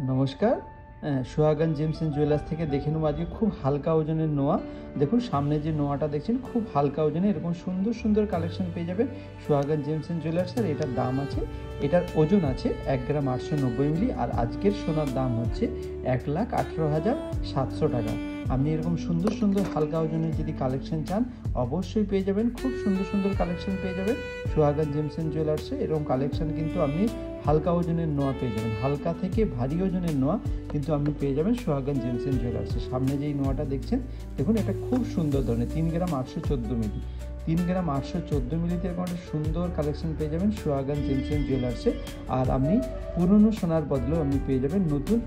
নমস্কার। সোহাগান gems and jewellers থেকে দেখে নেব আজকে খুব হালকা ওজনের নোয়া। দেখুন সামনে যে নোয়াটা দেখছেন খুব হালকা ওজনে এরকম সুন্দর সুন্দর কালেকশন পেয়ে যাবেন সোহাগান জেমস এন্ড জুয়েলার্সের। এটার দাম আছে, এটার ওজন আছে 1 গ্রাম 890 মিলি, আর আজকের সোনার দাম হচ্ছে 1,18,700 টাকা। আপনি এরকম সুন্দর সুন্দর হালকা ওজনের যদি কালেকশন চান অবশ্যই পেয়ে যাবেন। খুব সুন্দর সুন্দর কালেকশন পেয়ে যাবেন সোহাগান জেমস এন্ড জুয়েলার্সে। এরকম কালেকশন কিন্তু আপনি হালকা ওজনের নোয়া পেয়ে যাবেন, হালকা থেকে ভারী ওজনের নোয়া কিন্তু আপনি পেয়ে যাবেন সোহাগান জেমস এন্ড জুয়েলার্সে। সামনে যেই নোয়াটা দেখছেন দেখুন এটা খুব সুন্দর ধরনের 3 গ্রাম 814 মিলি, 3 গ্রাম 814 মিলিতে এরকম একটা সুন্দর কালেকশন পেয়ে যাবেন সোহাগান জেমস এন্ড জুয়েলার্সে। আর আপনি পুরনো সোনার বদলেও আপনি পেয়ে যাবেন নতুন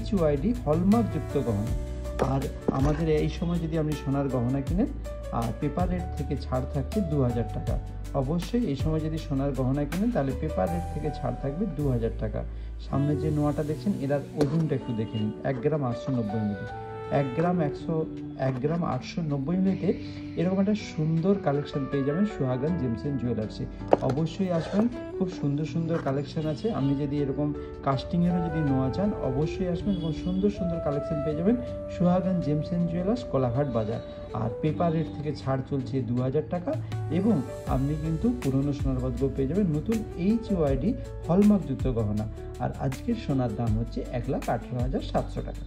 HUID হলমার্কযুক্ত গহনা। আর আমাদের এই সময় যদি আপনি সোনার গহনা কিনেন আর পেপার রেট থেকে ছাড় থাকছে 2000 টাকা। অবশ্যই এই সময় যদি সোনার গহনা কিনেন তাহলে পেপার রেট থেকে ছাড় থাকবে 2000 টাকা। সামনে যে নোয়াটা দেখছেন এটার ওজনটা একটু দেখে নিন, 1 গ্রাম 890 মিলি। 1 গ্রাম 890 মিলিতে এরকম একটা সুন্দর কালেকশন পেয়ে যাবেন সোহাগান জেমস এন্ড জুয়েলার্সে। অবশ্যই আসবেন, খুব সুন্দর সুন্দর কালেকশন আছে। আপনি যদি এরকম কাস্টিংয়েরও যদি নোয়া চান অবশ্যই আসবেন, এবং সুন্দর সুন্দর কালেকশন পেয়ে যাবেন সোহাগান জেমস এন্ড জুয়েলার্স, কোলাঘাট বাজার। আর পেপার রেট থেকে ছাড় চলছে 2000 টাকা, এবং আপনি কিন্তু পুরনো সোনার বদলেও পেয়ে যাবেন নতুন HUID হলমার্কযুক্ত গহনা। আর আজকের সোনার দাম হচ্ছে 1,18,700 টাকা।